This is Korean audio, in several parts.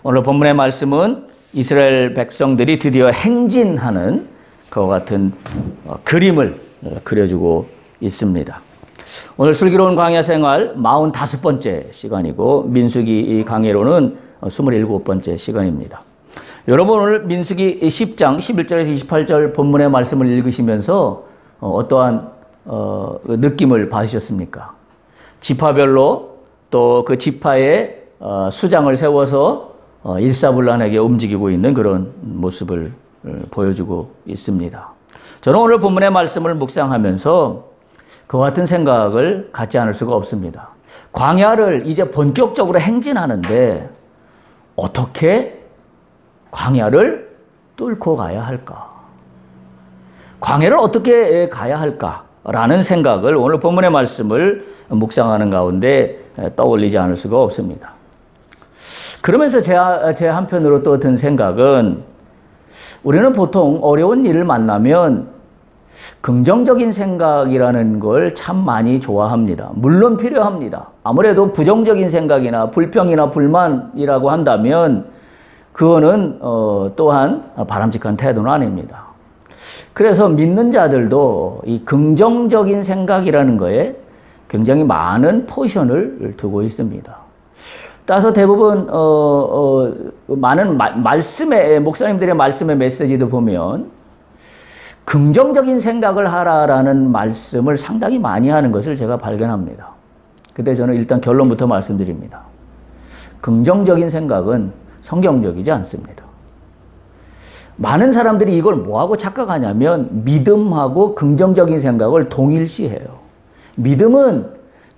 오늘 본문의 말씀은 이스라엘 백성들이 드디어 행진하는 그와 같은 그림을 그려주고 있습니다. 오늘 슬기로운 광야 생활 45번째 시간이고 민수기 강해로는 27번째 시간입니다. 여러분 오늘 민수기 10장 11절에서 28절 본문의 말씀을 읽으시면서 어떠한 느낌을 받으셨습니까? 지파별로 또 그 지파의 수장을 세워서 일사불란하게 움직이고 있는 그런 모습을 보여주고 있습니다. 저는 오늘 본문의 말씀을 묵상하면서 그와 같은 생각을 갖지 않을 수가 없습니다. 광야를 이제 본격적으로 행진하는데 어떻게 광야를 뚫고 가야 할까? 광야를 어떻게 가야 할까라는 생각을 오늘 본문의 말씀을 묵상하는 가운데 떠올리지 않을 수가 없습니다. 그러면서 제 한편으로 또 든 생각은 우리는 보통 어려운 일을 만나면 긍정적인 생각이라는 걸 참 많이 좋아합니다. 물론 필요합니다. 아무래도 부정적인 생각이나 불평이나 불만이라고 한다면 그거는 또한 바람직한 태도는 아닙니다. 그래서 믿는 자들도 이 긍정적인 생각이라는 거에 굉장히 많은 포션을 두고 있습니다. 따라서 대부분 많은 말씀의 목사님들의 말씀의 메시지도 보면 긍정적인 생각을 하라라는 말씀을 상당히 많이 하는 것을 제가 발견합니다. 그때 저는 일단 결론부터 말씀드립니다. 긍정적인 생각은 성경적이지 않습니다. 많은 사람들이 이걸 뭐하고 착각하냐면 믿음하고 긍정적인 생각을 동일시해요. 믿음은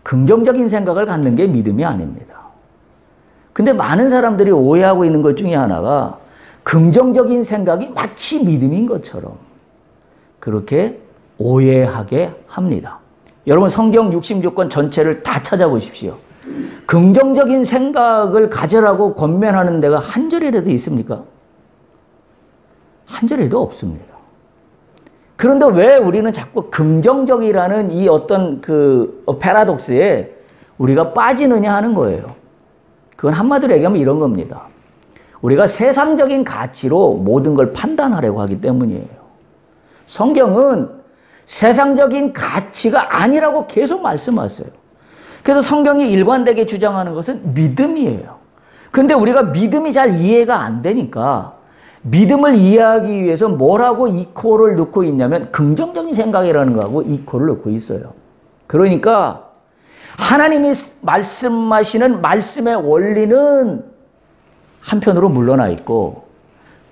긍정적인 생각을 갖는 게 믿음이 아닙니다. 근데 많은 사람들이 오해하고 있는 것 중에 하나가 긍정적인 생각이 마치 믿음인 것처럼 그렇게 오해하게 합니다. 여러분 성경 66권 전체를 다 찾아보십시오. 긍정적인 생각을 가져라고 권면하는 데가 한 절이라도 있습니까? 한 절에도 없습니다. 그런데 왜 우리는 자꾸 긍정적이라는 이 어떤 그 패러독스에 우리가 빠지느냐 하는 거예요. 그건 한마디로 얘기하면 이런 겁니다. 우리가 세상적인 가치로 모든 걸 판단하려고 하기 때문이에요. 성경은 세상적인 가치가 아니라고 계속 말씀하세요. 그래서 성경이 일관되게 주장하는 것은 믿음이에요. 그런데 우리가 믿음이 잘 이해가 안 되니까 믿음을 이해하기 위해서 뭐라고 이코를 넣고 있냐면 긍정적인 생각이라는 거하고 이코를 넣고 있어요. 그러니까 하나님이 말씀하시는 말씀의 원리는 한편으로 물러나 있고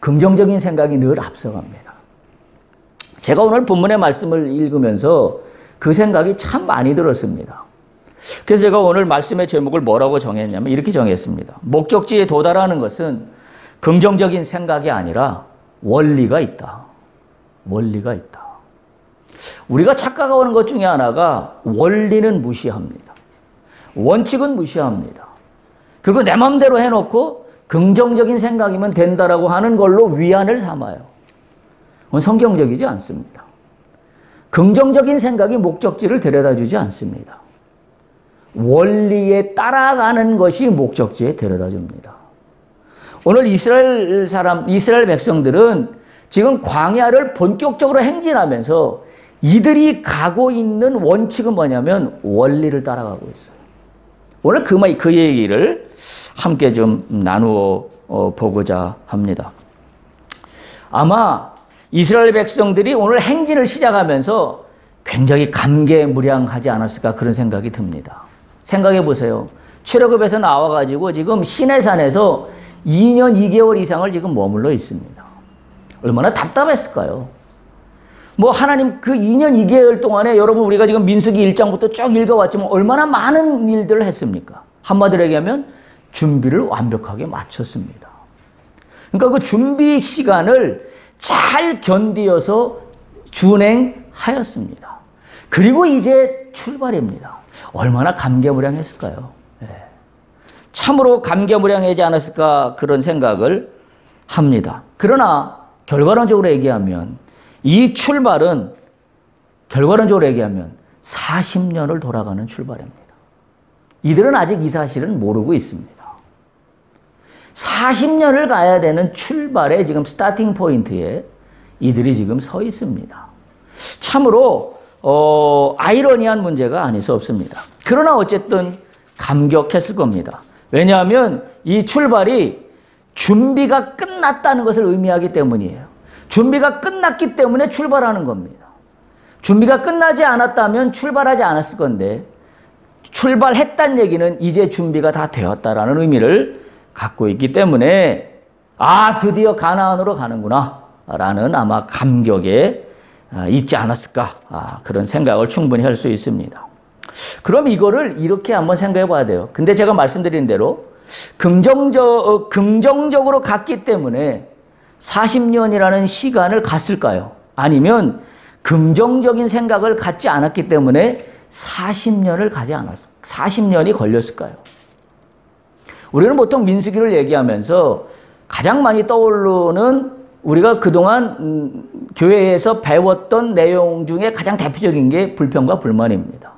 긍정적인 생각이 늘 앞서갑니다. 제가 오늘 본문의 말씀을 읽으면서 그 생각이 참 많이 들었습니다. 그래서 제가 오늘 말씀의 제목을 뭐라고 정했냐면 이렇게 정했습니다. 목적지에 도달하는 것은 긍정적인 생각이 아니라 원리가 있다. 원리가 있다. 우리가 착각하는 것 중에 하나가 원리는 무시합니다. 원칙은 무시합니다. 그리고 내 마음대로 해놓고 긍정적인 생각이면 된다라고 하는 걸로 위안을 삼아요. 그건 성경적이지 않습니다. 긍정적인 생각이 목적지를 데려다주지 않습니다. 원리에 따라가는 것이 목적지에 데려다줍니다. 오늘 이스라엘 백성들은 지금 광야를 본격적으로 행진하면서 이들이 가고 있는 원칙은 뭐냐면 원리를 따라가고 있어요. 오늘 그 얘기를 함께 좀 나누어 보고자 합니다. 아마 이스라엘 백성들이 오늘 행진을 시작하면서 굉장히 감개무량하지 않았을까 그런 생각이 듭니다. 생각해 보세요. 출애굽에서 나와가지고 지금 시내산에서 2년 2개월 이상을 지금 머물러 있습니다. 얼마나 답답했을까요? 뭐 하나님 그 2년 2개월 동안에 여러분 우리가 지금 민수기 1장부터 쭉 읽어왔지만 얼마나 많은 일들을 했습니까? 한마디로 얘기하면 준비를 완벽하게 마쳤습니다. 그러니까 그 준비 시간을 잘 견디어서 준행하였습니다. 그리고 이제 출발입니다. 얼마나 감개무량했을까요? 네. 참으로 감개무량하지 않았을까 그런 생각을 합니다. 그러나 결과론적으로 얘기하면 이 출발은 결과론적으로 얘기하면 40년을 돌아가는 출발입니다. 이들은 아직 이 사실을 모르고 있습니다. 40년을 가야 되는 출발의 지금 스타팅 포인트에 이들이 지금 서 있습니다. 참으로 아이러니한 문제가 아닐 수 없습니다. 그러나 어쨌든 감격했을 겁니다. 왜냐하면 이 출발이 준비가 끝났다는 것을 의미하기 때문이에요. 준비가 끝났기 때문에 출발하는 겁니다. 준비가 끝나지 않았다면 출발하지 않았을 건데 출발했다는 얘기는 이제 준비가 다 되었다라는 의미를 갖고 있기 때문에 드디어 가나안으로 가는구나 라는 아마 감격에 있지 않았을까 그런 생각을 충분히 할 수 있습니다. 그럼 이거를 이렇게 한번 생각해 봐야 돼요. 근데 제가 말씀드린 대로 긍정적으로 갔기 때문에 40년이라는 시간을 갔을까요? 아니면 긍정적인 생각을 갖지 않았기 때문에 40년을 가지 않았을까요? 40년이 걸렸을까요? 우리는 보통 민수기를 얘기하면서 가장 많이 떠오르는 우리가 그동안 교회에서 배웠던 내용 중에 가장 대표적인 게 불평과 불만입니다.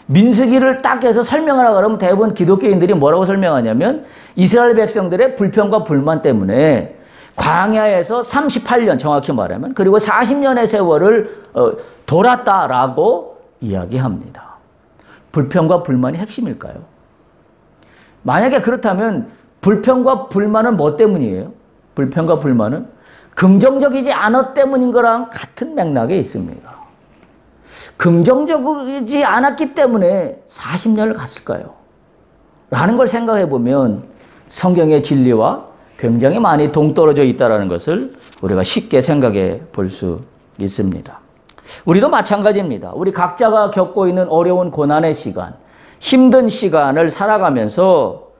민수기를 딱 해서 설명하라 그러면 대부분 기독교인들이 뭐라고 설명하냐면 이스라엘 백성들의 불평과 불만 때문에 광야에서 38년 정확히 말하면 그리고 40년의 세월을 돌았다라고 이야기합니다. 불평과 불만이 핵심일까요? 만약에 그렇다면 불평과 불만은 뭐 때문이에요? 불평과 불만은 긍정적이지 않았 때문인 거랑 같은 맥락에 있습니다. 긍정적이지 않았기 때문에 40년을 갔을까요? 라는 걸 생각해 보면 성경의 진리와 굉장히 많이 동떨어져 있다는 것을 우리가 쉽게 생각해 볼 수 있습니다. 우리도 마찬가지입니다. 우리 각자가 겪고 있는 어려운 고난의 시간, 힘든 시간을 살아가면서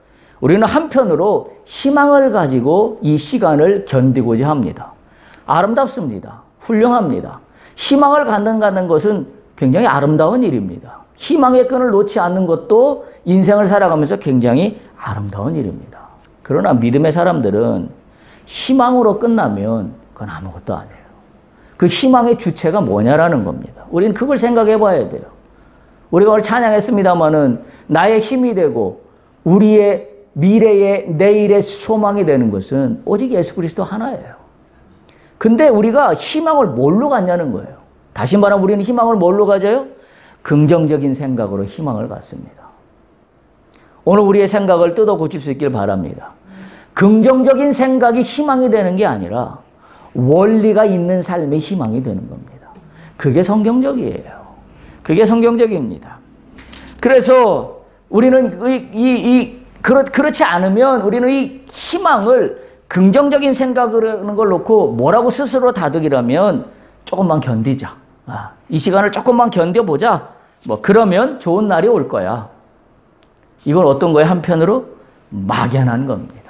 우리는 한편으로 희망을 가지고 이 시간을 견디고자 합니다. 아름답습니다. 훌륭합니다. 희망을 갖는다는 것은 굉장히 아름다운 일입니다. 희망의 끈을 놓지 않는 것도 인생을 살아가면서 굉장히 아름다운 일입니다. 그러나 믿음의 사람들은 희망으로 끝나면 그건 아무것도 아니에요. 그 희망의 주체가 뭐냐라는 겁니다. 우리는 그걸 생각해 봐야 돼요. 우리가 오늘 찬양했습니다마는 나의 힘이 되고 우리의 미래의 내일의 소망이 되는 것은 오직 예수 그리스도 하나예요. 근데 우리가 희망을 뭘로 갖냐는 거예요. 다시 말하면 우리는 희망을 뭘로 가져요? 긍정적인 생각으로 희망을 갖습니다. 오늘 우리의 생각을 뜯어 고칠 수 있길 바랍니다. 긍정적인 생각이 희망이 되는 게 아니라 원리가 있는 삶의 희망이 되는 겁니다. 그게 성경적이에요. 그게 성경적입니다. 그래서 우리는 그렇지 않으면 우리는 이 희망을 긍정적인 생각을 하는 걸 놓고 뭐라고 스스로 다독이라면 조금만 견디자. 이 시간을 조금만 견뎌보자. 그러면 좋은 날이 올 거야. 이건 어떤 거예요? 한편으로 막연한 겁니다.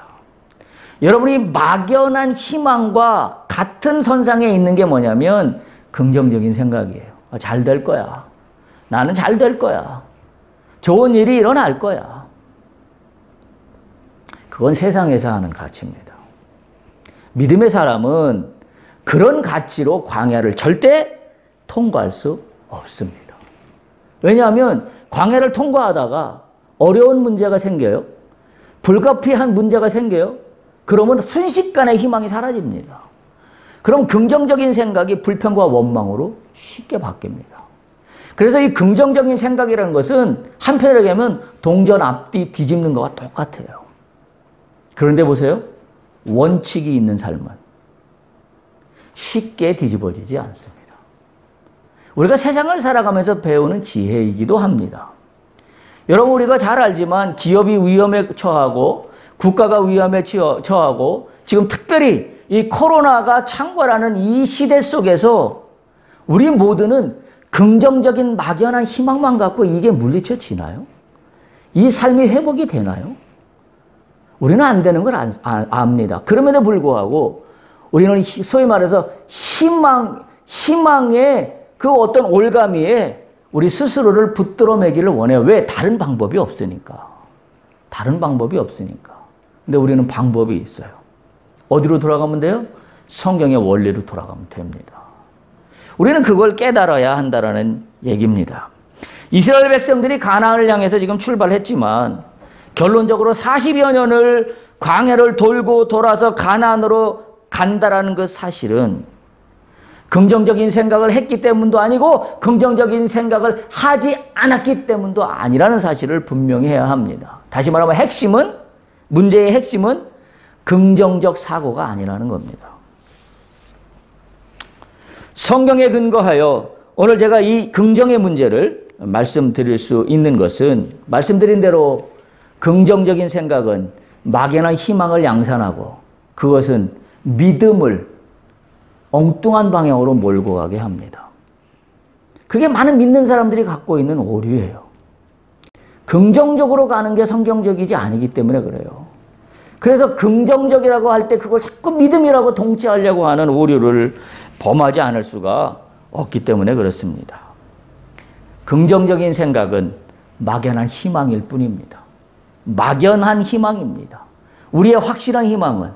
여러분이 막연한 희망과 같은 선상에 있는 게 뭐냐면 긍정적인 생각이에요. 잘 될 거야. 나는 잘 될 거야. 좋은 일이 일어날 거야. 그건 세상에서 하는 가치입니다. 믿음의 사람은 그런 가치로 광야를 절대 통과할 수 없습니다. 왜냐하면 광야를 통과하다가 어려운 문제가 생겨요. 불가피한 문제가 생겨요. 그러면 순식간에 희망이 사라집니다. 그럼 긍정적인 생각이 불평과 원망으로 쉽게 바뀝니다. 그래서 이 긍정적인 생각이라는 것은 한편으로 하면 동전 앞뒤 뒤집는 것과 똑같아요. 그런데 보세요. 원칙이 있는 삶은 쉽게 뒤집어지지 않습니다. 우리가 세상을 살아가면서 배우는 지혜이기도 합니다. 여러분 우리가 잘 알지만 기업이 위험에 처하고 국가가 위험에 처하고 지금 특별히 이 코로나가 창궐하는 이 시대 속에서 우리 모두는 긍정적인 막연한 희망만 갖고 이게 물리쳐지나요? 이 삶이 회복이 되나요? 우리는 안 되는 걸 압니다. 그럼에도 불구하고 우리는 소위 말해서 희망의 그 어떤 올가미에 우리 스스로를 붙들어 매기를 원해요. 왜? 다른 방법이 없으니까. 다른 방법이 없으니까. 근데 우리는 방법이 있어요. 어디로 돌아가면 돼요? 성경의 원리로 돌아가면 됩니다. 우리는 그걸 깨달아야 한다는 얘기입니다. 이스라엘 백성들이 가나안을 향해서 지금 출발했지만 결론적으로 40여 년을 광야를 돌고 돌아서 가나안으로 간다라는 그 사실은 긍정적인 생각을 했기 때문도 아니고 긍정적인 생각을 하지 않았기 때문도 아니라는 사실을 분명히 해야 합니다. 다시 말하면 문제의 핵심은 긍정적 사고가 아니라는 겁니다. 성경에 근거하여 오늘 제가 이 긍정의 문제를 말씀드릴 수 있는 것은 말씀드린 대로 긍정적인 생각은 막연한 희망을 양산하고 그것은 믿음을 엉뚱한 방향으로 몰고 가게 합니다. 그게 많은 믿는 사람들이 갖고 있는 오류예요. 긍정적으로 가는 게 성경적이지 아니기 때문에 그래요. 그래서 긍정적이라고 할 때 그걸 자꾸 믿음이라고 동치하려고 하는 오류를 범하지 않을 수가 없기 때문에 그렇습니다. 긍정적인 생각은 막연한 희망일 뿐입니다. 막연한 희망입니다. 우리의 확실한 희망은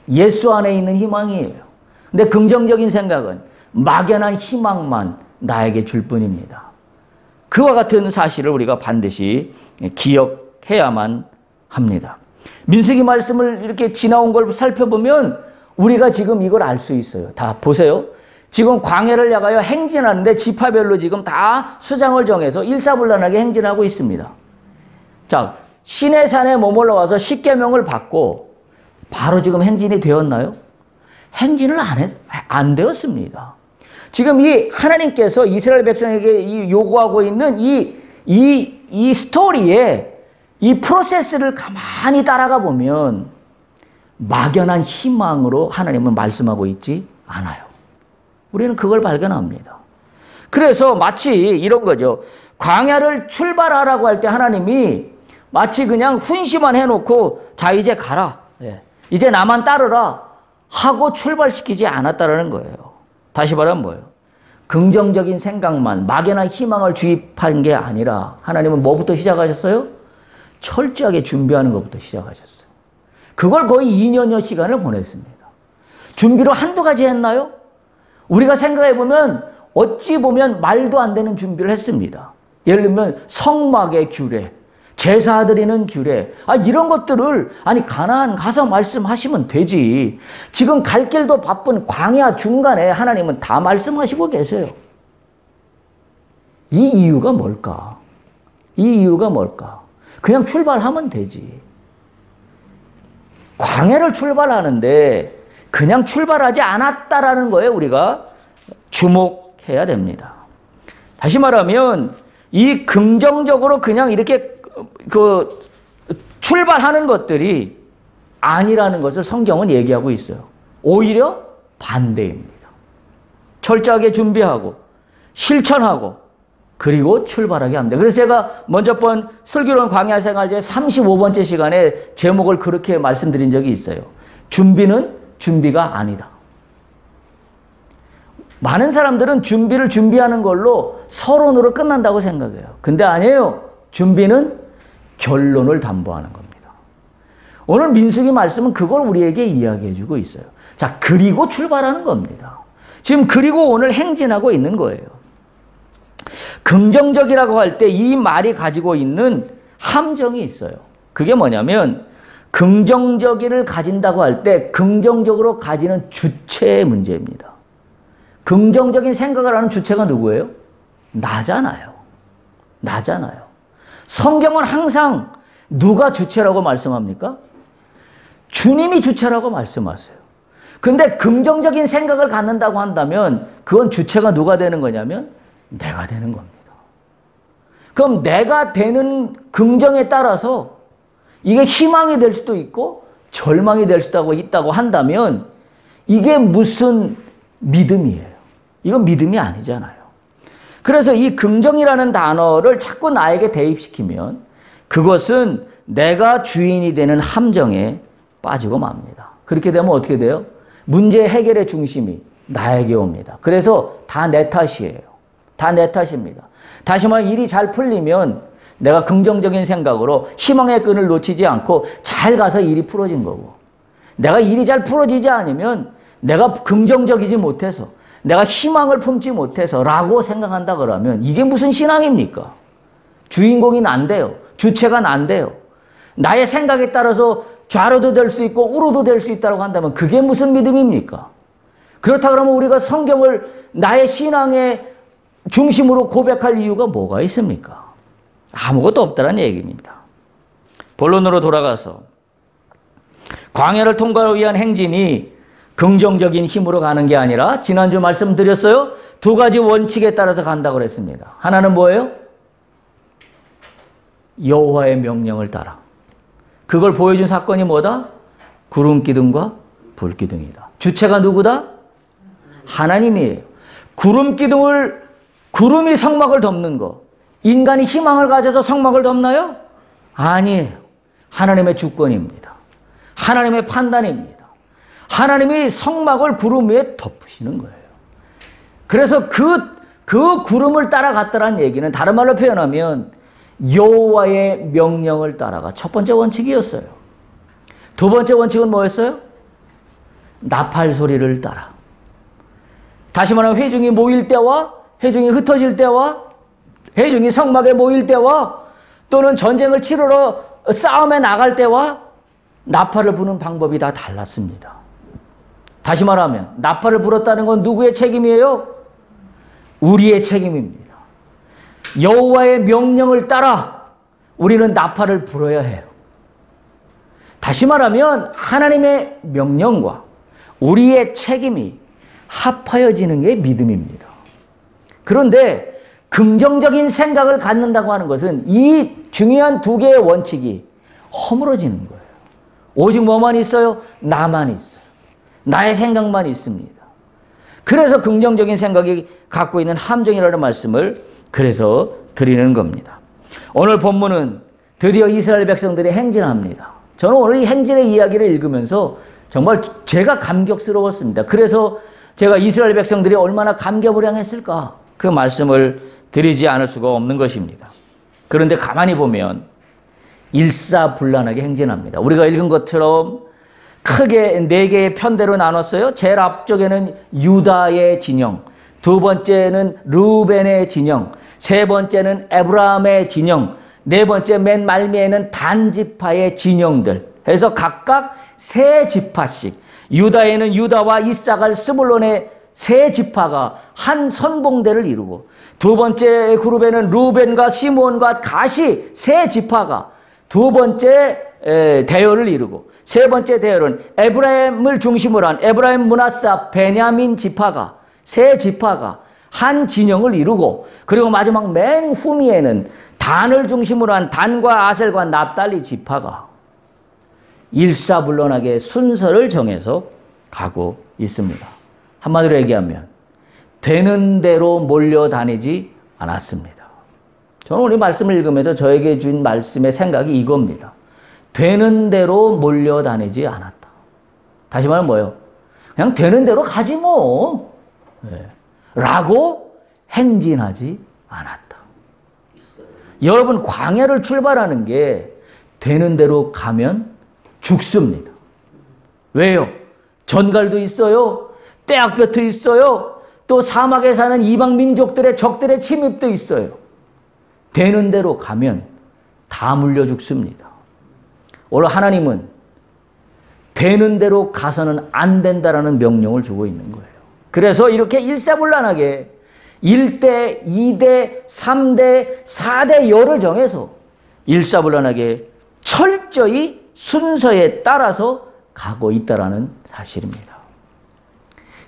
예수 안에 있는 희망이에요. 근데 긍정적인 생각은 막연한 희망만 나에게 줄 뿐입니다. 그와 같은 사실을 우리가 반드시 기억해야만 합니다. 민수기 말씀을 이렇게 지나온 걸 살펴보면 우리가 지금 이걸 알 수 있어요. 다 보세요. 지금 광야를 향하여 행진하는데 지파별로 지금 다 수장을 정해서 일사불란하게 행진하고 있습니다. 자, 시내산에 머물러 와서 십계명을 받고 바로 지금 행진이 되었나요? 행진을 안 되었습니다. 지금 이 하나님께서 이스라엘 백성에게 요구하고 있는 이 스토리에 이 프로세스를 가만히 따라가 보면 막연한 희망으로 하나님은 말씀하고 있지 않아요. 우리는 그걸 발견합니다. 그래서 마치 이런 거죠. 광야를 출발하라고 할 때 하나님이 마치 그냥 훈시만 해놓고 자 이제 가라. 이제 나만 따르라. 하고 출발시키지 않았다는 거예요. 다시 말하면 뭐예요? 긍정적인 생각만 막연한 희망을 주입한 게 아니라 하나님은 뭐부터 시작하셨어요? 철저하게 준비하는 것부터 시작하셨어요. 그걸 거의 2년여 시간을 보냈습니다. 준비를 한두 가지 했나요? 우리가 생각해 보면 어찌 보면 말도 안 되는 준비를 했습니다. 예를 들면 성막의 규례, 제사 드리는 규례, 이런 것들을 가나안 가서 말씀하시면 되지. 지금 갈 길도 바쁜 광야 중간에 하나님은 다 말씀하시고 계세요. 이 이유가 뭘까? 이 이유가 뭘까? 그냥 출발하면 되지. 광야를 출발하는데 그냥 출발하지 않았다라는 거에 우리가 주목해야 됩니다. 다시 말하면 이 긍정적으로 그냥 이렇게 출발하는 것들이 아니라는 것을 성경은 얘기하고 있어요. 오히려 반대입니다. 철저하게 준비하고 실천하고 그리고 출발하게 합니다. 그래서 제가 먼저 번 슬기로운 광야 생활제 35번째 시간에 제목을 그렇게 말씀드린 적이 있어요. 준비는 준비가 아니다. 많은 사람들은 준비를 준비하는 걸로 서론으로 끝난다고 생각해요. 근데 아니에요. 준비는 결론을 담보하는 겁니다. 오늘 민수기 말씀은 그걸 우리에게 이야기해 주고 있어요. 자, 그리고 출발하는 겁니다. 지금 그리고 오늘 행진하고 있는 거예요. 긍정적이라고 할 때 이 말이 가지고 있는 함정이 있어요. 그게 뭐냐면 긍정적이를 가진다고 할 때 긍정적으로 가지는 주체의 문제입니다. 긍정적인 생각을 하는 주체가 누구예요? 나잖아요. 나잖아요. 성경은 항상 누가 주체라고 말씀합니까? 주님이 주체라고 말씀하세요. 근데 긍정적인 생각을 갖는다고 한다면 그건 주체가 누가 되는 거냐면 내가 되는 겁니다. 그럼 내가 되는 긍정에 따라서 이게 희망이 될 수도 있고 절망이 될 수도 있다고 한다면 이게 무슨 믿음이에요? 이건 믿음이 아니잖아요. 그래서 이 긍정이라는 단어를 자꾸 나에게 대입시키면 그것은 내가 주인이 되는 함정에 빠지고 맙니다. 그렇게 되면 어떻게 돼요? 문제 해결의 중심이 나에게 옵니다. 그래서 다 내 탓이에요. 다 내 탓입니다. 다시 말해 일이 잘 풀리면 내가 긍정적인 생각으로 희망의 끈을 놓치지 않고 잘 가서 일이 풀어진 거고, 내가 일이 잘 풀어지지 않으면 내가 긍정적이지 못해서 내가 희망을 품지 못해서 라고 생각한다 그러면 이게 무슨 신앙입니까? 주인공이 난데요. 주체가 난데요. 나의 생각에 따라서 좌로도 될 수 있고 우로도 될 수 있다고 한다면 그게 무슨 믿음입니까? 그렇다 그러면 우리가 성경을 나의 신앙의 중심으로 고백할 이유가 뭐가 있습니까? 아무것도 없다는 얘기입니다. 본론으로 돌아가서 광야를 통과하기 위한 행진이 긍정적인 힘으로 가는 게 아니라 지난주 말씀드렸어요. 두 가지 원칙에 따라서 간다고 그랬습니다. 하나는 뭐예요? 여호와의 명령을 따라. 그걸 보여준 사건이 뭐다? 구름 기둥과 불 기둥이다. 주체가 누구다? 하나님이에요. 구름이 성막을 덮는 거. 인간이 희망을 가져서 성막을 덮나요? 아니에요. 하나님의 주권입니다. 하나님의 판단입니다. 하나님이 성막을 구름 위에 덮으시는 거예요. 그래서 그 구름을 따라갔다는 얘기는 다른 말로 표현하면 여호와의 명령을 따라가 첫 번째 원칙이었어요. 두 번째 원칙은 뭐였어요? 나팔 소리를 따라. 다시 말하면 회중이 모일 때와 회중이 흩어질 때와 회중이 성막에 모일 때와 또는 전쟁을 치르러 싸움에 나갈 때와 나팔을 부는 방법이 다 달랐습니다. 다시 말하면 나팔을 불었다는 건 누구의 책임이에요? 우리의 책임입니다. 여호와의 명령을 따라 우리는 나팔을 불어야 해요. 다시 말하면 하나님의 명령과 우리의 책임이 합하여지는 게 믿음입니다. 그런데 긍정적인 생각을 갖는다고 하는 것은 이 중요한 두 개의 원칙이 허물어지는 거예요. 오직 뭐만 있어요? 나만 있어요. 나의 생각만 있습니다. 그래서 긍정적인 생각이 갖고 있는 함정이라는 말씀을 그래서 드리는 겁니다. 오늘 본문은 드디어 이스라엘 백성들이 행진합니다. 저는 오늘 이 행진의 이야기를 읽으면서 정말 제가 감격스러웠습니다. 그래서 제가 이스라엘 백성들이 얼마나 감개무량했을까 그 말씀을 드리지 않을 수가 없는 것입니다. 그런데 가만히 보면 일사불란하게 행진합니다. 우리가 읽은 것처럼 크게 네 개의 편대로 나눴어요. 제일 앞쪽에는 유다의 진영, 두 번째는 르우벤의 진영, 세 번째는 에브라임의 진영, 네 번째 맨 말미에는 단 지파의 진영들 해서 각각 세 지파씩, 유다에는 유다와 이사갈, 스불론의 세 지파가 한 선봉대를 이루고, 두 번째 그룹에는 루벤과 시므온과 가시 세 지파가 두 번째 대열을 이루고, 세 번째 대열은 에브라임을 중심으로 한 에브라임, 므낫사, 베냐민 지파가 세 지파가 한 진영을 이루고, 그리고 마지막 맨 후미에는 단을 중심으로 한 단과 아셀과 납달리 지파가 일사불란하게 순서를 정해서 가고 있습니다. 한마디로 얘기하면 되는 대로 몰려다니지 않았습니다. 저는 오늘 말씀을 읽으면서 저에게 준 말씀의 생각이 이겁니다. 되는 대로 몰려다니지 않았다. 다시 말하면 뭐예요? 그냥 되는 대로 가지 뭐. 네. 라고 행진하지 않았다. 여러분, 광야를 출발하는 게 되는 대로 가면 죽습니다. 왜요? 전갈도 있어요. 떼약볕도 있어요. 또 사막에 사는 이방 민족들의 적들의 침입도 있어요. 되는 대로 가면 다 물려 죽습니다. 오늘 하나님은 되는 대로 가서는 안 된다라는 명령을 주고 있는 거예요. 그래서 이렇게 일사불란하게 1대, 2대, 3대, 4대 열을 정해서 일사불란하게 철저히 순서에 따라서 가고 있다는 사실입니다.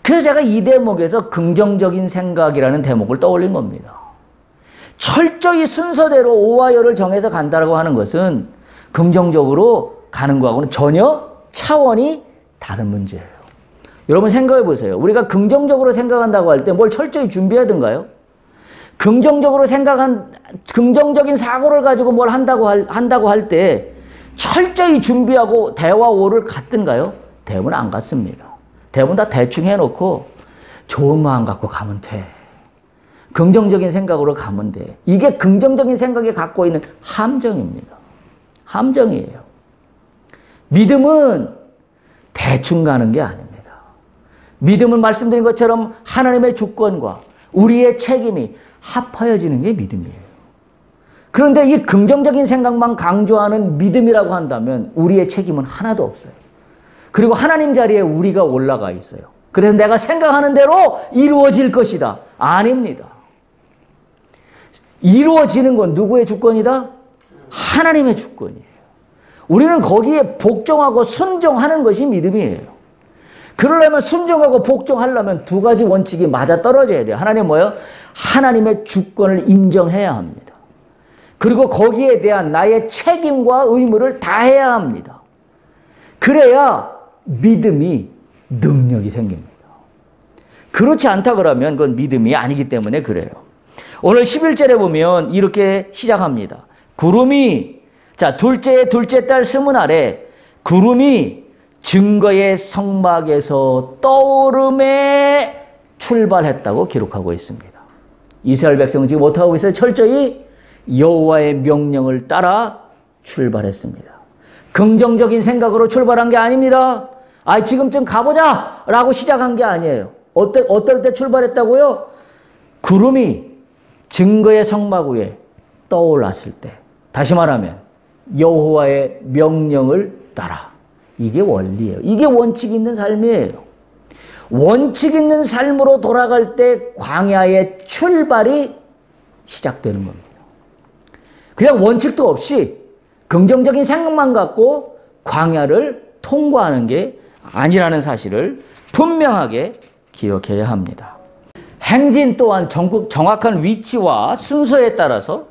그래서 제가 이 대목에서 긍정적인 생각이라는 대목을 떠올린 겁니다. 철저히 순서대로 오와 열을 정해서 간다고 하는 것은 긍정적으로 가는 것하고는 전혀 차원이 다른 문제예요. 여러분 생각해 보세요. 우리가 긍정적으로 생각한다고 할 때 뭘 철저히 준비하든가요? 긍정적인 사고를 가지고 뭘 한다고 할 때 철저히 준비하고 대와 오를 갖든가요? 대부분 안 갖습니다. 대부분 다 대충 해놓고 좋은 마음 갖고 가면 돼. 긍정적인 생각으로 가면 돼. 이게 긍정적인 생각이 갖고 있는 함정입니다. 함정이에요. 믿음은 대충 가는 게 아닙니다. 믿음은 말씀드린 것처럼 하나님의 주권과 우리의 책임이 합하여지는 게 믿음이에요. 그런데 이 긍정적인 생각만 강조하는 믿음이라고 한다면 우리의 책임은 하나도 없어요. 그리고 하나님 자리에 우리가 올라가 있어요. 그래서 내가 생각하는 대로 이루어질 것이다. 아닙니다. 이루어지는 건 누구의 주권이다? 하나님의 주권이에요. 우리는 거기에 복종하고 순종하는 것이 믿음이에요. 그러려면 순종하고 복종하려면 두 가지 원칙이 맞아떨어져야 돼요. 하나님 뭐예요? 하나님의 주권을 인정해야 합니다. 그리고 거기에 대한 나의 책임과 의무를 다해야 합니다. 그래야 믿음이 능력이 생깁니다. 그렇지 않다 그러면 그건 믿음이 아니기 때문에 그래요. 오늘 11절에 보면 이렇게 시작합니다. 구름이, 자, 둘째 달 스문 아래 구름이 증거의 성막에서 떠오름에 출발했다고 기록하고 있습니다. 이스라엘 백성은 지금 어떻게 하고 있어요? 철저히 여호와의 명령을 따라 출발했습니다. 긍정적인 생각으로 출발한 게 아닙니다. 아, 지금쯤 가보자 라고 시작한 게 아니에요. 어떨 때 출발했다고요? 구름이 증거의 성막 위에 떠올랐을 때, 다시 말하면 여호와의 명령을 따라. 이게 원리예요. 이게 원칙 있는 삶이에요. 원칙 있는 삶으로 돌아갈 때 광야의 출발이 시작되는 겁니다. 그냥 원칙도 없이 긍정적인 생각만 갖고 광야를 통과하는 게 아니라는 사실을 분명하게 기억해야 합니다. 행진 또한 정확한 위치와 순서에 따라서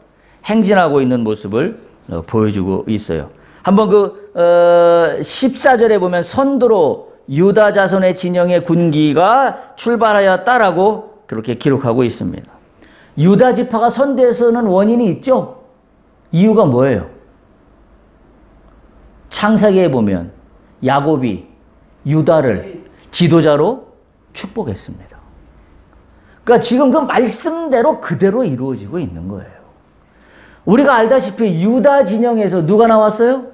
행진하고 있는 모습을 보여주고 있어요. 한번 14절에 보면 선두로 유다 자손의 진영의 군기가 출발하였다라고 그렇게 기록하고 있습니다. 유다 지파가 선두에서는 원인이 있죠. 이유가 뭐예요? 창세기에 보면 야곱이 유다를 지도자로 축복했습니다. 그러니까 지금 그 말씀대로 그대로 이루어지고 있는 거예요. 우리가 알다시피 유다 진영에서 누가 나왔어요?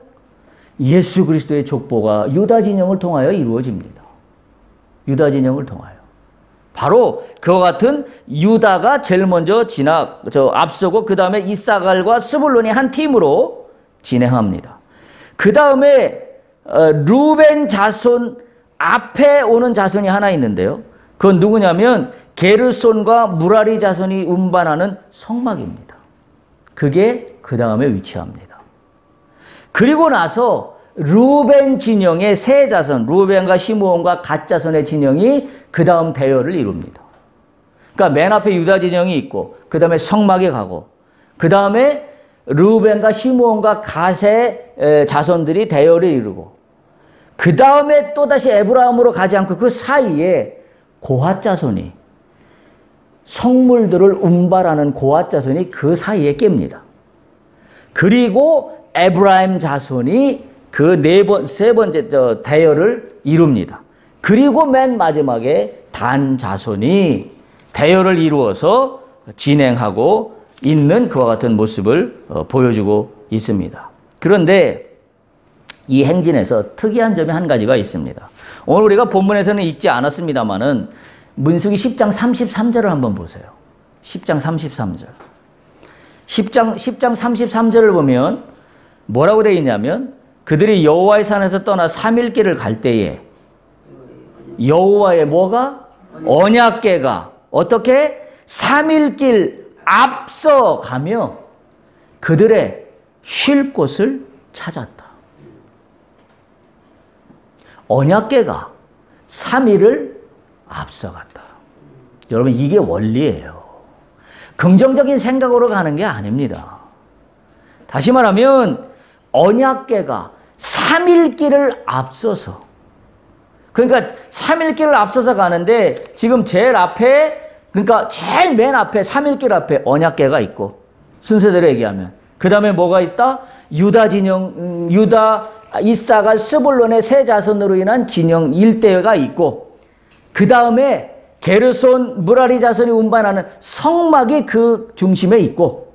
예수 그리스도의 족보가 유다 진영을 통하여 이루어집니다. 유다 진영을 통하여. 바로 그와 같은 유다가 제일 먼저 앞서고 그 다음에 이사갈과 스불론이 한 팀으로 진행합니다. 그 다음에 루벤 자손 앞에 오는 자손이 하나 있는데요. 그건 누구냐면 게르손과 무라리 자손이 운반하는 성막입니다. 그게 그 다음에 위치합니다. 그리고 나서 루벤 진영의 세 자손, 루벤과 시므온과 갓 자손의 진영이 그 다음 대열을 이룹니다. 그러니까 맨 앞에 유다 진영이 있고 그 다음에 성막에 가고 그 다음에 루벤과 시므온과 갓의 자손들이 대열을 이루고 그 다음에 또다시 에브라임으로 가지 않고 그 사이에 고핫 자손이 성물들을 운반하는 고핫 자손이 그 사이에 깹니다. 그리고 에브라임 자손이 그 세 번째 대열을 이룹니다. 그리고 맨 마지막에 단 자손이 대열을 이루어서 진행하고 있는 그와 같은 모습을 보여주고 있습니다. 그런데 이 행진에서 특이한 점이 한 가지가 있습니다. 오늘 우리가 본문에서는 읽지 않았습니다만은 민수기 10장 33절을 한번 보세요. 10장 33절. 10장 33절을 보면 뭐라고 되어 있냐면 그들이 여호와의 산에서 떠나 3일 길을 갈 때에 여호와의 뭐가? 언약궤가 어떻게? 3일 길 앞서 가며 그들의 쉴 곳을 찾았다. 언약궤가 3일을 앞서갔다. 여러분 이게 원리예요. 긍정적인 생각으로 가는 게 아닙니다. 다시 말하면 언약궤가 3일 길을 앞서서 그러니까 3일 길을 앞서서 가는데 지금 제일 앞에 그러니까 제일 맨 앞에 3일 길 앞에 언약궤가 있고 순서대로 얘기하면 그 다음에 뭐가 있다? 유다 진영, 유다, 이사갈, 스불론의 세 자손으로 인한 진영 일대가 있고 그 다음에 게르손, 무라리 자손이 운반하는 성막이 그 중심에 있고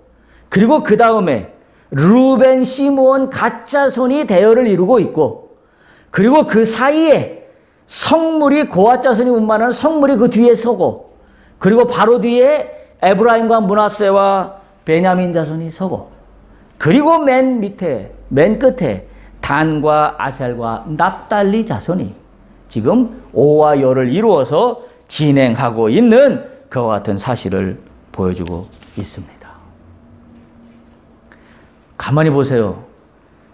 그리고 그 다음에 루벤, 시므온, 갓 자손이 대열을 이루고 있고 그리고 그 사이에 성물이 고핫 자손이 운반하는 성물이 그 뒤에 서고 그리고 바로 뒤에 에브라임과 므낫세와 베냐민 자손이 서고 그리고 맨 밑에, 맨 끝에 단과 아셀과 납달리 자손이 지금 오와 여를 이루어서 진행하고 있는 그와 같은 사실을 보여주고 있습니다. 가만히 보세요.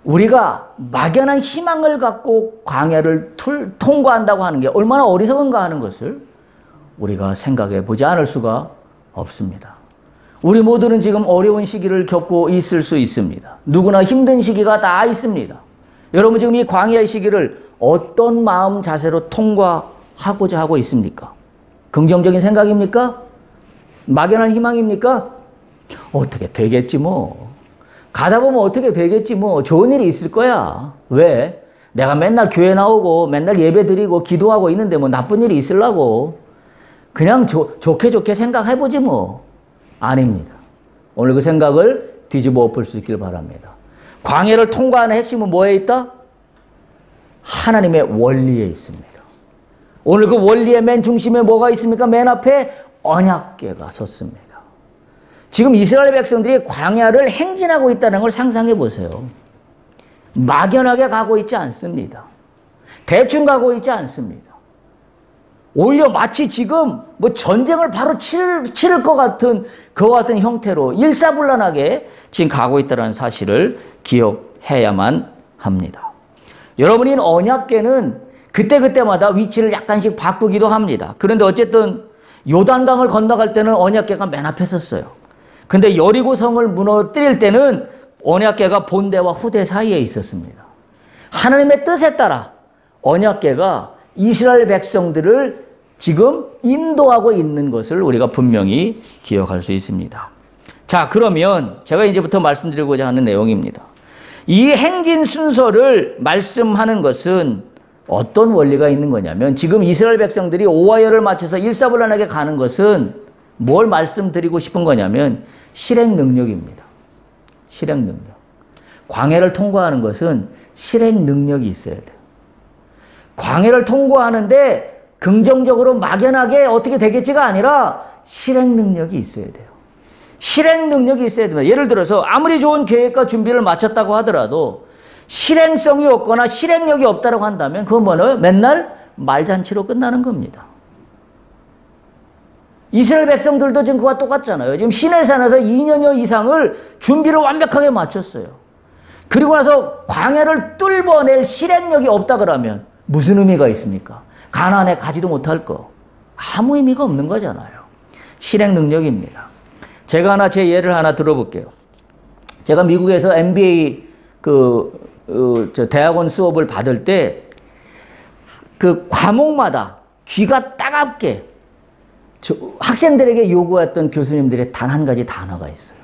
우리가 막연한 희망을 갖고 광야를 통과한다고 하는 게 얼마나 어리석은가 하는 것을 우리가 생각해 보지 않을 수가 없습니다. 우리 모두는 지금 어려운 시기를 겪고 있을 수 있습니다. 누구나 힘든 시기가 다 있습니다. 여러분 지금 이 광야의 시기를 어떤 마음 자세로 통과하고자 하고 있습니까? 긍정적인 생각입니까? 막연한 희망입니까? 어떻게 되겠지 뭐. 가다 보면 어떻게 되겠지 뭐. 좋은 일이 있을 거야. 왜? 내가 맨날 교회 나오고 맨날 예배 드리고 기도하고 있는데 뭐 나쁜 일이 있으려고. 그냥 좋게 생각해보지 뭐. 아닙니다. 오늘 그 생각을 뒤집어 엎을 수 있길 바랍니다. 광야를 통과하는 핵심은 뭐에 있다? 하나님의 원리에 있습니다. 오늘 그 원리의 맨 중심에 뭐가 있습니까? 맨 앞에 언약궤가 섰습니다. 지금 이스라엘 백성들이 광야를 행진하고 있다는 걸 상상해 보세요. 막연하게 가고 있지 않습니다. 대충 가고 있지 않습니다. 오히려 마치 지금 뭐 전쟁을 바로 치를 것 같은 그와 같은 형태로 일사불란하게 지금 가고 있다는 사실을 기억해야만 합니다. 여러분이 언약궤는 그때마다 위치를 약간씩 바꾸기도 합니다. 그런데 어쨌든 요단강을 건너갈 때는 언약궤가 맨 앞에 섰어요. 근데 여리고 성을 무너뜨릴 때는 언약궤가 본대와 후대 사이에 있었습니다. 하나님의 뜻에 따라 언약궤가 이스라엘 백성들을 지금 인도하고 있는 것을 우리가 분명히 기억할 수 있습니다. 자, 그러면 제가 이제부터 말씀드리고자 하는 내용입니다. 이 행진 순서를 말씀하는 것은 어떤 원리가 있는 거냐면 지금 이스라엘 백성들이 오와 열을 맞춰서 일사불란하게 가는 것은 뭘 말씀드리고 싶은 거냐면 실행 능력입니다. 실행 능력. 광야를 통과하는 것은 실행 능력이 있어야 돼요. 광야를 통과하는데 긍정적으로 막연하게 어떻게 되겠지가 아니라 실행 능력이 있어야 돼요. 실행 능력이 있어야 됩니다. 예를 들어서 아무리 좋은 계획과 준비를 마쳤다고 하더라도 실행성이 없거나 실행력이 없다고 한다면 그건 뭐예요? 맨날 말잔치로 끝나는 겁니다. 이스라엘 백성들도 지금 그와 똑같잖아요. 지금 시내산에서 2년여 이상을 준비를 완벽하게 마쳤어요. 그리고 나서 광야를 뚫어낼 실행력이 없다 그러면 무슨 의미가 있습니까? 가나안에 가지도 못할 거. 아무 의미가 없는 거잖아요. 실행 능력입니다. 제가 제 예를 하나 들어볼게요. 제가 미국에서 MBA 대학원 수업을 받을 때 그 과목마다 귀가 따갑게 학생들에게 요구했던 교수님들의 단 한 가지 단어가 있어요.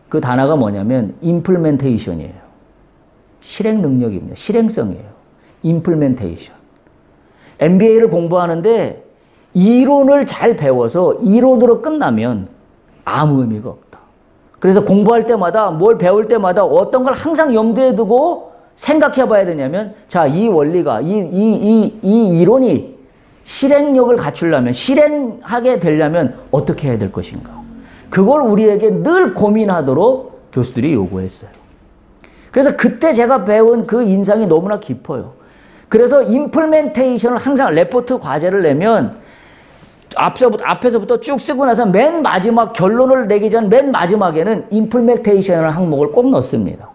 그 단어가 뭐냐면 implementation이에요. 실행 능력입니다. 실행성이에요. implementation. MBA를 공부하는데 이론을 잘 배워서 이론으로 끝나면 아무 의미가 없다. 그래서 공부할 때마다 뭘 배울 때마다 어떤 걸 항상 염두에 두고 생각해 봐야 되냐면 자, 이 원리가 이 이론이 실행력을 갖추려면 실행하게 되려면 어떻게 해야 될 것인가. 그걸 우리에게 늘 고민하도록 교수들이 요구했어요. 그래서 그때 제가 배운 그 인상이 너무나 깊어요. 그래서 임플멘테이션을 항상 레포트 과제를 내면 앞에서부터 쭉 쓰고 나서 맨 마지막 결론을 내기 전 맨 마지막에는 임플멘테이션을 항목을 꼭 넣습니다.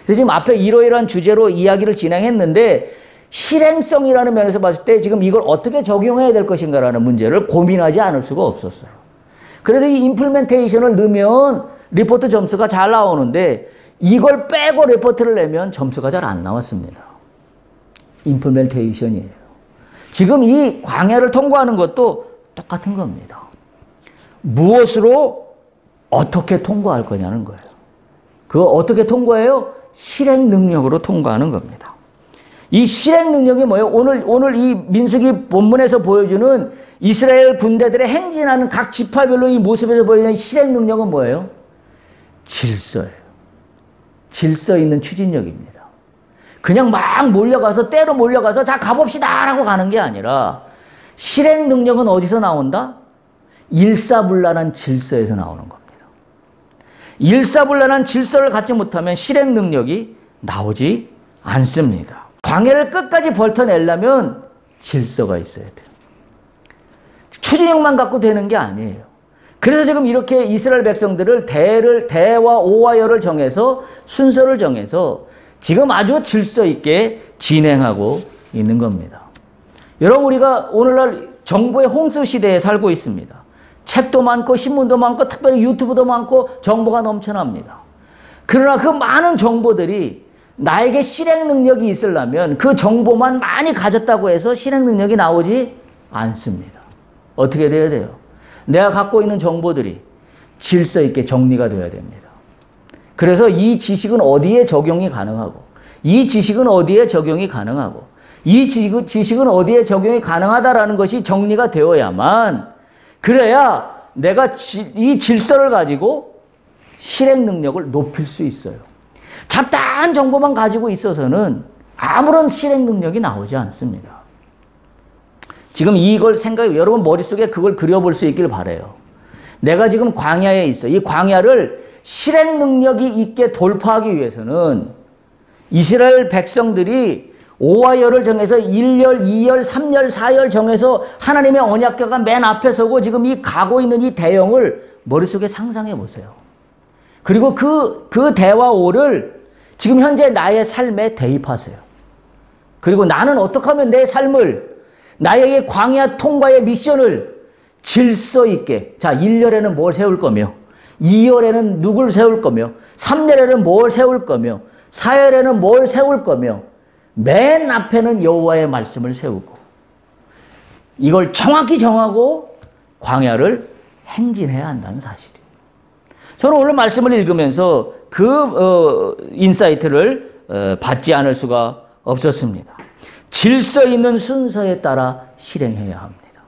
그래서 지금 앞에 이러이러한 주제로 이야기를 진행했는데 실행성이라는 면에서 봤을 때 지금 이걸 어떻게 적용해야 될 것인가라는 문제를 고민하지 않을 수가 없었어요. 그래서 이 임플멘테이션을 넣으면 리포트 점수가 잘 나오는데 이걸 빼고 리포트를 내면 점수가 잘 안 나왔습니다. 임플멘테이션이에요. 지금 이 광야를 통과하는 것도 똑같은 겁니다. 무엇으로 어떻게 통과할 거냐는 거예요. 그거 어떻게 통과해요? 실행 능력으로 통과하는 겁니다. 이 실행 능력이 뭐예요? 오늘 이 민수기 본문에서 보여주는 이스라엘 군대들의 행진하는 각 지파별로 이 모습에서 보여주는 실행 능력은 뭐예요? 질서예요. 질서 있는 추진력입니다. 그냥 막 몰려가서 때로 몰려가서 자 가봅시다 라고 가는 게 아니라 실행 능력은 어디서 나온다? 일사불란한 질서에서 나오는 겁니다. 일사불란한 질서를 갖지 못하면 실행 능력이 나오지 않습니다. 광야를 끝까지 버텨내려면 질서가 있어야 돼요. 추진력만 갖고 되는 게 아니에요. 그래서 지금 이렇게 이스라엘 백성들을 대와 오와 열을 정해서 순서를 정해서 지금 아주 질서 있게 진행하고 있는 겁니다. 여러분, 우리가 오늘날 정보의 홍수 시대에 살고 있습니다. 책도 많고 신문도 많고 특별히 유튜브도 많고 정보가 넘쳐납니다. 그러나 그 많은 정보들이 나에게 실행 능력이 있으려면 그 정보만 많이 가졌다고 해서 실행 능력이 나오지 않습니다. 어떻게 돼야 돼요? 내가 갖고 있는 정보들이 질서 있게 정리가 돼야 됩니다. 그래서 이 지식은 어디에 적용이 가능하고, 이 지식은 어디에 적용이 가능하고, 이 지식은 어디에 적용이 가능하다라는 것이 정리가 되어야만, 그래야 내가 이 질서를 가지고 실행 능력을 높일 수 있어요. 잡다한 정보만 가지고 있어서는 아무런 실행 능력이 나오지 않습니다. 지금 이걸 여러분 머릿속에 그걸 그려볼 수 있길 바라요. 내가 지금 광야에 있어. 이 광야를 실행 능력이 있게 돌파하기 위해서는 이스라엘 백성들이 5와 열을 정해서 1열, 2열, 3열, 4열 정해서 하나님의 언약궤가 맨 앞에 서고 지금 이 가고 있는 이 대형을 머릿속에 상상해 보세요. 그리고 그 대와 오를 지금 현재 나의 삶에 대입하세요. 그리고 나는 어떻게 하면 내 삶을, 나의 광야 통과의 미션을 질서 있게, 자, 1열에는 뭘 세울 거며, 2열에는 누굴 세울 거며, 3열에는 뭘 세울 거며, 4열에는 뭘 세울 거며, 맨 앞에는 여호와의 말씀을 세우고, 이걸 정확히 정하고 광야를 행진해야 한다는 사실이에요. 저는 오늘 말씀을 읽으면서 그 인사이트를 받지 않을 수가 없었습니다. 질서 있는 순서에 따라 실행해야 합니다.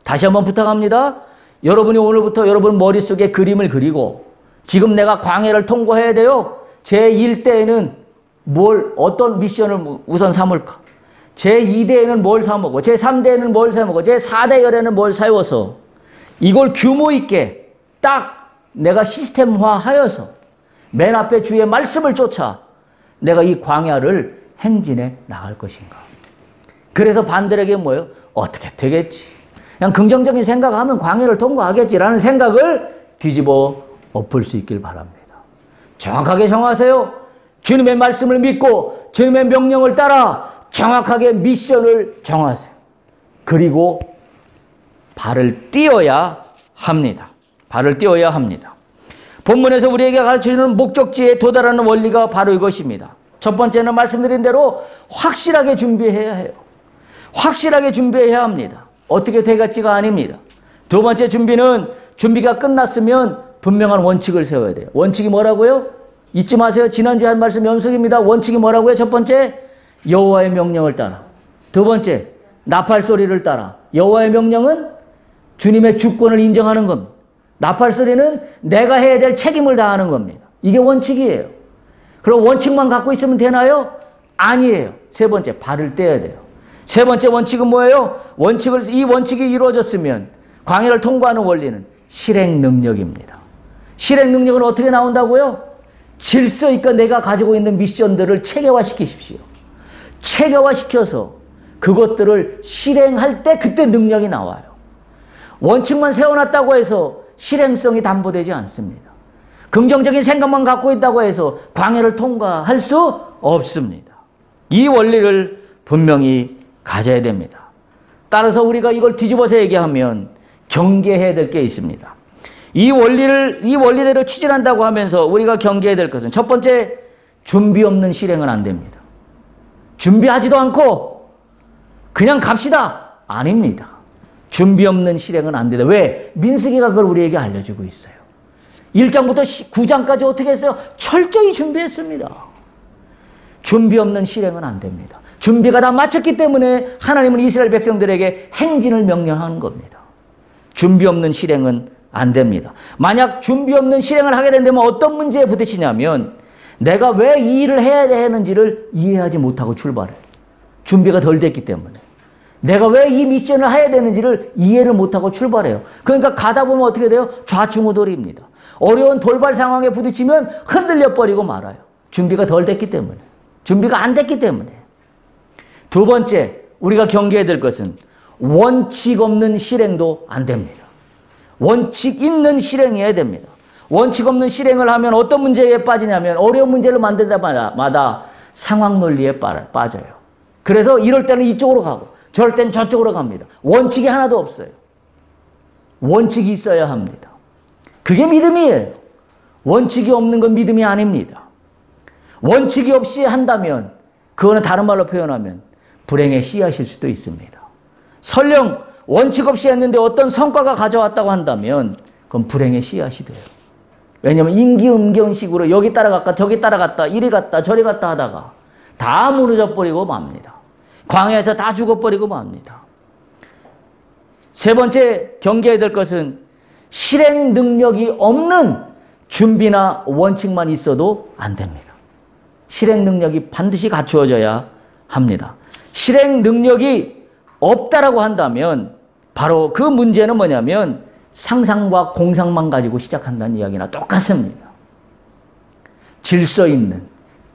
다시 한번 부탁합니다. 여러분이 오늘부터 여러분 머릿속에 그림을 그리고, 지금 내가 광야를 통과해야 돼요. 제1대에는 어떤 미션을 우선 삼을까? 제2대에는 뭘 삼고, 제3대에는 뭘 삼고, 제4대열에는 뭘 세워서 이걸 규모 있게 딱 내가 시스템화하여서 맨 앞에 주의 말씀을 쫓아 내가 이 광야를 행진해 나갈 것인가. 그래서 반대에게 뭐예요? 어떻게 되겠지. 그냥 긍정적인 생각하면 광야를 통과하겠지라는 생각을 뒤집어 엎을 수 있길 바랍니다. 정확하게 정하세요. 주님의 말씀을 믿고 주님의 명령을 따라 정확하게 미션을 정하세요. 그리고 발을 띄어야 합니다. 발을 띄어야 합니다. 본문에서 우리에게 가르쳐주는 목적지에 도달하는 원리가 바로 이것입니다. 첫 번째는 말씀드린 대로 확실하게 준비해야 해요. 확실하게 준비해야 합니다. 어떻게 되겠지가 아닙니다. 두 번째 준비는, 준비가 끝났으면 분명한 원칙을 세워야 돼요. 원칙이 뭐라고요? 잊지 마세요. 지난주에 한 말씀 연속입니다. 원칙이 뭐라고요? 첫 번째, 여호와의 명령을 따라. 두 번째, 나팔 소리를 따라. 여호와의 명령은 주님의 주권을 인정하는 겁니다. 나팔 소리는 내가 해야 될 책임을 다하는 겁니다. 이게 원칙이에요. 그럼 원칙만 갖고 있으면 되나요? 아니에요. 세 번째, 발을 떼야 돼요. 세 번째 원칙은 뭐예요? 이 원칙이 이루어졌으면 광야를 통과하는 원리는 실행 능력입니다. 실행 능력은 어떻게 나온다고요? 질서 있게 내가 가지고 있는 미션들을 체계화시키십시오. 체계화시켜서 그것들을 실행할 때 그때 능력이 나와요. 원칙만 세워놨다고 해서 실행성이 담보되지 않습니다. 긍정적인 생각만 갖고 있다고 해서 광야를 통과할 수 없습니다. 이 원리를 분명히 가져야 됩니다. 따라서 우리가 이걸 뒤집어서 얘기하면 경계해야 될 게 있습니다. 이 원리대로 추진한다고 하면서 우리가 경계해야 될 것은, 첫 번째, 준비 없는 실행은 안 됩니다. 준비하지도 않고 그냥 갑시다. 아닙니다. 준비 없는 실행은 안 된다. 왜? 민수기가 그걸 우리에게 알려주고 있어요. 1장부터 9장까지 어떻게 했어요? 철저히 준비했습니다. 준비 없는 실행은 안 됩니다. 준비가 다 마쳤기 때문에 하나님은 이스라엘 백성들에게 행진을 명령하는 겁니다. 준비 없는 실행은 안 됩니다. 만약 준비 없는 실행을 하게 된다면 어떤 문제에 부딪히냐면, 내가 왜 이 일을 해야 되는지를 이해하지 못하고 출발해요. 준비가 덜 됐기 때문에. 내가 왜 이 미션을 해야 되는지를 이해를 못하고 출발해요. 그러니까 가다 보면 어떻게 돼요? 좌충우돌입니다. 어려운 돌발 상황에 부딪히면 흔들려 버리고 말아요. 준비가 덜 됐기 때문에. 준비가 안 됐기 때문에. 두 번째, 우리가 경계해야 될 것은 원칙 없는 실행도 안 됩니다. 원칙 있는 실행해야 됩니다. 원칙 없는 실행을 하면 어떤 문제에 빠지냐면 어려운 문제를 만들 때마다 상황 논리에 빠져요. 그래서 이럴 때는 이쪽으로 가고 저럴 때는 저쪽으로 갑니다. 원칙이 하나도 없어요. 원칙이 있어야 합니다. 그게 믿음이에요. 원칙이 없는 건 믿음이 아닙니다. 원칙이 없이 한다면 그거는 다른 말로 표현하면 불행의 씨앗일 수도 있습니다. 설령 원칙 없이 했는데 어떤 성과가 가져왔다고 한다면 그건 불행의 씨앗이 돼요. 왜냐하면 임기응변식으로 여기 따라갔다 저기 따라갔다 이리 갔다 저리 갔다 하다가 다 무너져 버리고 맙니다. 광야에서 다 죽어버리고 맙니다. 세 번째 경계해야 될 것은 실행 능력이 없는 준비나 원칙만 있어도 안 됩니다. 실행 능력이 반드시 갖추어져야 합니다. 실행 능력이 없다라고 한다면 바로 그 문제는 뭐냐면 상상과 공상만 가지고 시작한다는 이야기나 똑같습니다. 질서 있는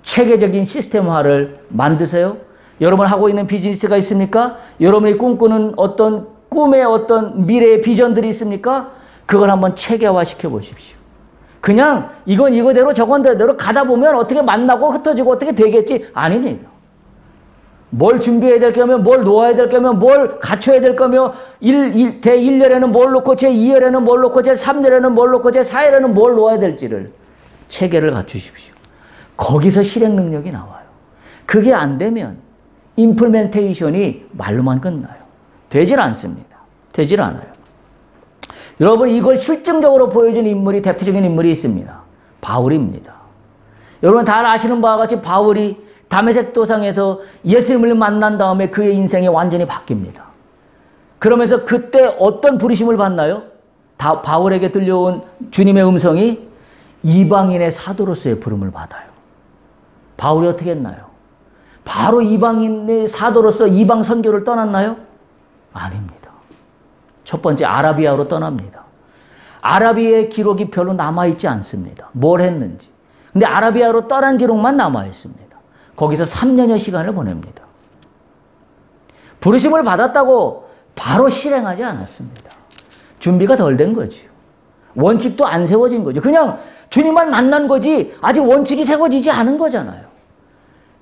체계적인 시스템화를 만드세요. 여러분 하고 있는 비즈니스가 있습니까? 여러분이 꿈꾸는 어떤 꿈의 어떤 미래의 비전들이 있습니까? 그걸 한번 체계화 시켜보십시오. 그냥 이건 이거대로 저건 저대로 가다 보면 어떻게 만나고 흩어지고 어떻게 되겠지? 아닙니다. 뭘 준비해야 될 거면 뭘 놓아야 될 거면 뭘 갖춰야 될 거며 대1열에는 뭘 놓고 제2열에는 뭘 놓고 제3열에는 뭘 놓고 제4열에는 뭘 놓아야 될지를 체계를 갖추십시오. 거기서 실행 능력이 나와요. 그게 안 되면 임플멘테이션이 말로만 끝나요. 되질 않습니다. 되질 않아요. 여러분 이걸 실증적으로 보여준 인물이 대표적인 인물이 있습니다. 바울입니다. 여러분 다 아시는 바와 같이 바울이 다메섹 도상에서 예수님을 만난 다음에 그의 인생이 완전히 바뀝니다. 그러면서 그때 어떤 부르심을 받나요? 바울에게 들려온 주님의 음성이 이방인의 사도로서의 부름을 받아요. 바울이 어떻게 했나요? 바로 이방인의 사도로서 이방 선교를 떠났나요? 아닙니다. 첫 번째 아라비아로 떠납니다. 아라비아의 기록이 별로 남아있지 않습니다. 뭘 했는지. 근데 아라비아로 떠난 기록만 남아있습니다. 거기서 3년여 시간을 보냅니다. 부르심을 받았다고 바로 실행하지 않았습니다. 준비가 덜 된 거죠. 원칙도 안 세워진 거죠. 그냥 주님만 만난 거지 아직 원칙이 세워지지 않은 거잖아요.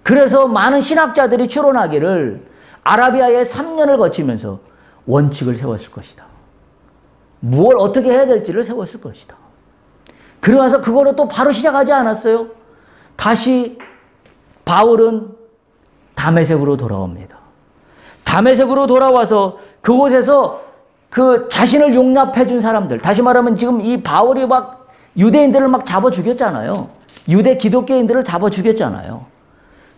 그래서 많은 신학자들이 추론하기를 아라비아에 3년을 거치면서 원칙을 세웠을 것이다. 뭘 어떻게 해야 될지를 세웠을 것이다. 그러면서 그거로 또 바로 시작하지 않았어요. 다시 바울은 다메섹으로 돌아옵니다. 다메섹으로 돌아와서 그곳에서 그 자신을 용납해 준 사람들, 다시 말하면 지금 이 바울이 막 유대인들을 막 잡아 죽였잖아요. 유대 기독교인들을 잡아 죽였잖아요.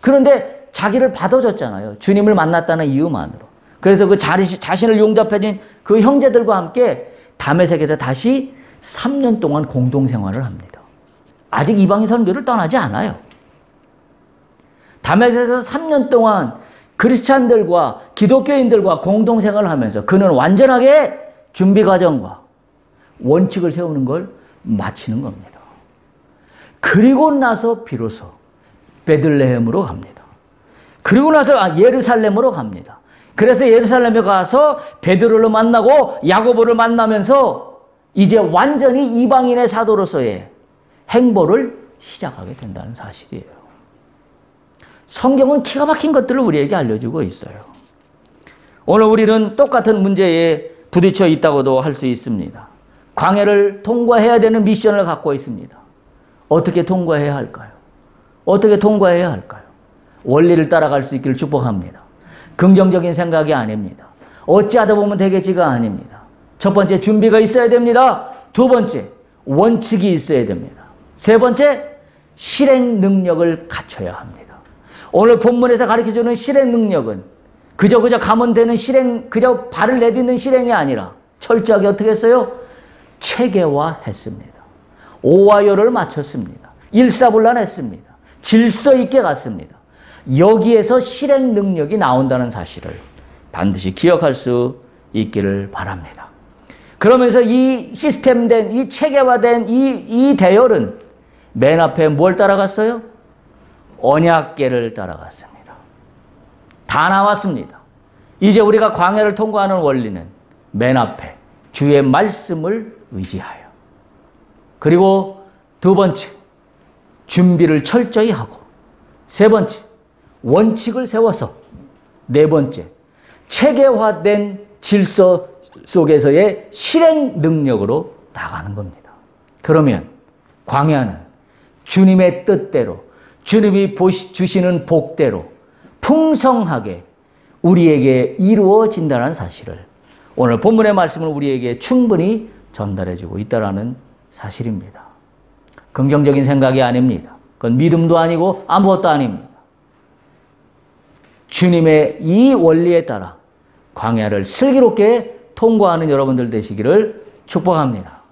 그런데 자기를 받아줬잖아요. 주님을 만났다는 이유만으로. 그래서 그 자신을 용납해 준 그 형제들과 함께 다메섹에서 다시 3년 동안 공동생활을 합니다. 아직 이방인 선교를 떠나지 않아요. 다메섹에서 3년 동안 크리스찬들과 기독교인들과 공동생활을 하면서 그는 완전하게 준비 과정과 원칙을 세우는 걸 마치는 겁니다. 그리고 나서 비로소 베들레헴으로 갑니다. 그리고 나서 예루살렘으로 갑니다. 그래서 예루살렘에 가서 베드로를 만나고 야고보를 만나면서 이제 완전히 이방인의 사도로서의 행보를 시작하게 된다는 사실이에요. 성경은 기가 막힌 것들을 우리에게 알려주고 있어요. 오늘 우리는 똑같은 문제에 부딪혀 있다고도 할 수 있습니다. 광야를 통과해야 되는 미션을 갖고 있습니다. 어떻게 통과해야 할까요? 어떻게 통과해야 할까요? 원리를 따라갈 수 있기를 축복합니다. 긍정적인 생각이 아닙니다. 어찌하다 보면 되겠지가 아닙니다. 첫 번째 준비가 있어야 됩니다. 두 번째 원칙이 있어야 됩니다. 세 번째 실행 능력을 갖춰야 합니다. 오늘 본문에서 가르쳐주는 실행 능력은 그저 가면 되는 실행, 그저 발을 내딛는 실행이 아니라 철저하게 어떻게 했어요? 체계화했습니다. 오와 열을 맞췄습니다. 일사불란했습니다. 질서 있게 갔습니다. 여기에서 실행 능력이 나온다는 사실을 반드시 기억할 수 있기를 바랍니다. 그러면서 이 시스템된, 이 체계화된 이 대열은 맨 앞에 뭘 따라갔어요? 언약궤를 따라갔습니다. 다 나왔습니다. 이제 우리가 광야를 통과하는 원리는 맨 앞에 주의 말씀을 의지하여, 그리고 두 번째, 준비를 철저히 하고, 세 번째, 원칙을 세워서, 네 번째, 체계화된 질서 속에서의 실행 능력으로 나가는 겁니다. 그러면 광야는 주님의 뜻대로, 주님이 주시는 복대로 풍성하게 우리에게 이루어진다는 사실을 오늘 본문의 말씀을 우리에게 충분히 전달해주고 있다는 사실입니다. 긍정적인 생각이 아닙니다. 그건 믿음도 아니고 아무것도 아닙니다. 주님의 이 원리에 따라 광야를 슬기롭게 통과하는 여러분들 되시기를 축복합니다.